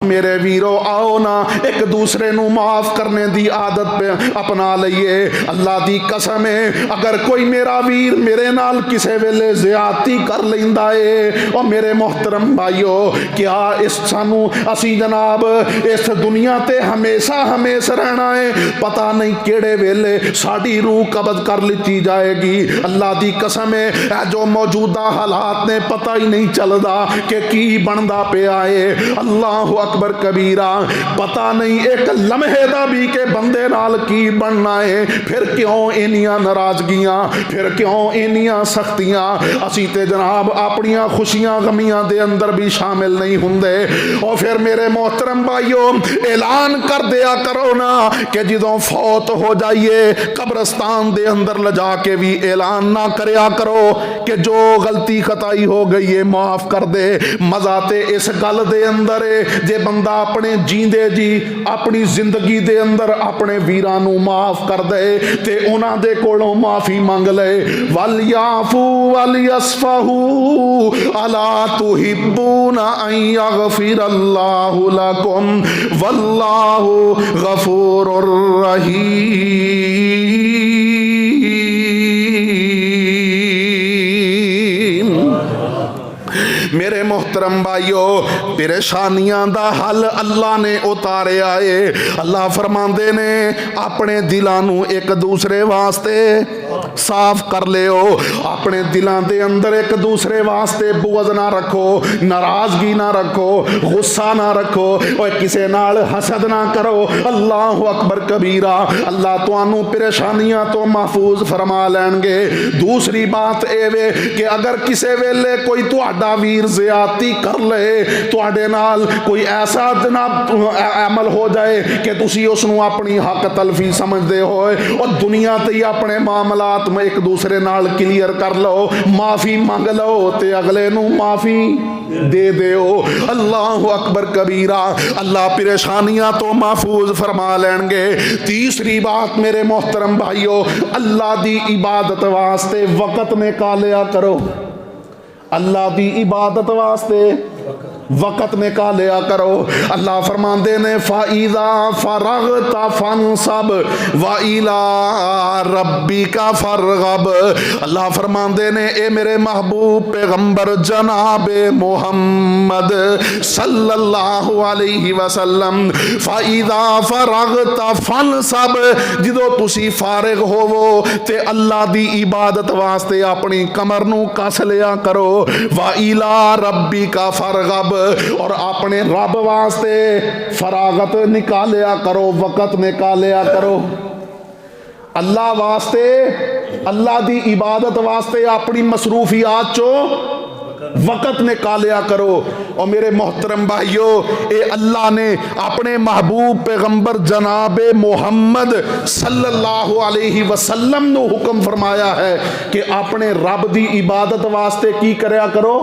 मेरे वीरो आओ ना एक दूसरे नू माफ करने दी आदत पे अपना लईए। अल्लाह दी कसम है अगर कोई मेरा वीर मेरे नाल किसे वेले ज़्यादती कर लैंदा है और मेरे मोहतरम भाईओ क्या इस सानू असी जनाब इस दुनिया ते हमेशा हमेशा रहना है। पता नहीं केड़े वेले साड़ी रूह कब्ज़ कर ली जाएगी। अल्लाह दी कसम है जो मौजूदा हालात ने पता ही नहीं चलता कि की बनता पिया है। अल्लाह अकबर कबीरा पता नहीं एक लम्हे दा भी के बंदे नाल की बनना है। फिर क्यों इनियां नाराजगियां, फिर क्यों इनियां सख्तियां। असी ते जनाब अपनियां खुशियां गमियां दे अंदर भी शामिल नहीं हुंदे। और फिर मेरे मोहतरम भाइयों ऐलान कर दिया करो ना कि जदों फौत हो जाइए कब्रस्तान दे अंदर ले जाके भी ऐलान ना करया करो कि जो गलती खताई हो गई है माफ कर दे। मजा ते इस गल दे अंदर है जे बंदा अपने जींदे जी अपनी जिंदगी दे अंदर अपने वीरां नू माफ कर दे ते उन्हां दे कोलों माफी मंग ले। वल याफू वल यसफहू अला तुहिब्बूना अन यगफिरल्लाहु लकुम वल्लाहु गफूरुर रहीम। मेरे मोहतरम भाइयों परेशानियां दा हल अल्लाह ने उतारिया है। अल्लाह फरमांदे ने अपने दिलां नू एक दूसरे वास्ते साफ कर लियो। अपने दिलां दे अंदर एक दूसरे वास्ते बुग़्ज़ ना रखो, नाराजगी ना रखो, गुस्सा ना रखो और किसे नाल हसद ना करो। अल्लाह अकबर कबीरा। अल्लाह तुहानू परेशानियां तो महफूज फरमा लैणगे। दूसरी बात एवे कि अगर किसे वेले कोई तुहाडा वीर ज़्यादती कर ले तुहाडे नाल कोई ऐसा जनाब अमल हो जाए कि तुसी उसनू अपनी हक तलफी समझदे हो और दुनिया ते ही अपने मामलात में एक दूसरे नाल क्लियर कर लो, माफी मांग लो ते अगले नू माफी दे दो। अल्लाह अकबर कबीरा। अल्लाह परेशानियां तो महफूज फरमा लेंगे। तीसरी बात मेरे मोहतरम भाइयों अल्लाह दी इबादत वास्ते वक़्त निकालिया करो। अल्लाह दी इबादत वास्ते वक़्त निकालिया करो। अल्लाह फरमांदे ने फ़ाइज़ा फ़रग़ता फ़ंसब व इला रब्बिका फ़रग़ब। अल्लाह फरमांदे ने ए मेरे महबूब पैगंबर जनाबे मोहम्मद सल्लल्लाहु अलैहि वसल्लम फ़ाइज़ा फ़रग़ता फ़ंसब जदों तुसी फारिग होवो ते अल्लाह दी इबादत वास्ते अपनी कमर नू कस लिया करो। व इला रब्बिका फ़रग़ब और अपने रब वास्ते फरागत निकालिया करो, वक़्त निकालिया करो। अल्लाह वास्ते अल्लाह दी इबादत वास्ते अपनी मसरूफियात चो वक़्त निकालिया करो। और मेरे मोहतरम भाइयों ए अल्लाह ने अपने महबूब पैगंबर जनाबे मोहम्मद सल्लल्लाहु अलैहि वसल्लम नू हुक्म फरमाया है कि अपने रब दी इबादत वास्ते की करया करो,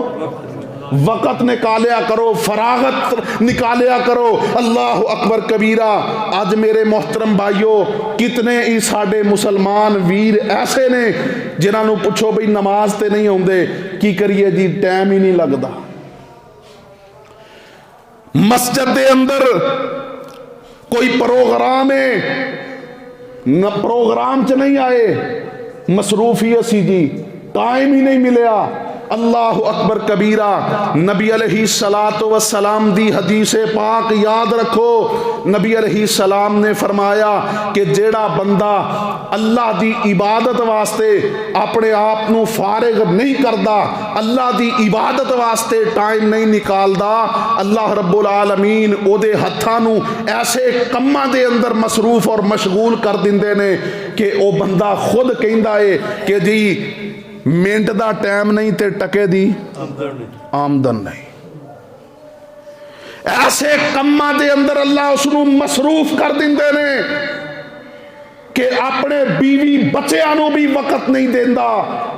वक़्त निकालिया करो, फरागत निकालिया करो। अल्लाह अकबर कबीरा। आज मेरे मोहतरम भाइयों कितने ही साडे मुसलमान वीर ऐसे ने जिन्होंने पूछो बई नमाज ते नहीं आउंदे की करिए जी टाइम ही नहीं लगता। मस्जिद दे अंदर कोई प्रोग्राम है न प्रोग्राम च नहीं आए, मसरूफी सी जी टाइम ही नहीं मिलया। अल्लाह अकबर कबीरा। नबी अलैहिस्सलातु वस्सलाम दी हदीसे पाक याद रखो। नबी अलैहिस्सलाम ने फरमाया कि जेड़ा बंदा अल्लाह दी इबादत वास्ते अपने आप नू फारिग नहीं करदा, अल्लाह दी इबादत वास्ते टाइम नहीं निकालदा, अल्लाह रब्बुल आलमीन ओदे हत्थां नू ऐसे कम्मां दे अंदर मसरूफ और मशगूल कर दिंदे ने कि ओ बंदा खुद कहंदा है कि जी मिनट का टाइम नहीं ते टके दी आमदन नहीं। ऐसे कम्मां दे अंदर अल्लाह उसनू मसरूफ कर दिंदे ने कि अपने बीवी बच्चों नू भी वक़्त नहीं देंदा।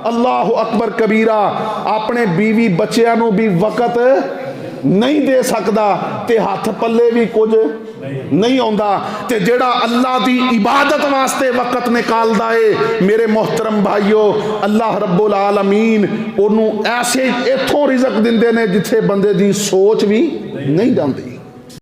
अल्लाह अकबर कबीरा। अपने बीवी बच्चों भी वक़्त नहीं दे सकता ते हाथ पल्ले भी कुछ नहीं आउंदा। ते जेड़ा अल्लाह दी इबादत वास्ते वक़्त निकालदा है मेरे मोहतरम भाइयों, अल्लाह रब्बुल आलमीन ओनू ऐसे इथों रिज़क दिंदे ने जिथे बंदे दी सोच भी नहीं जाती।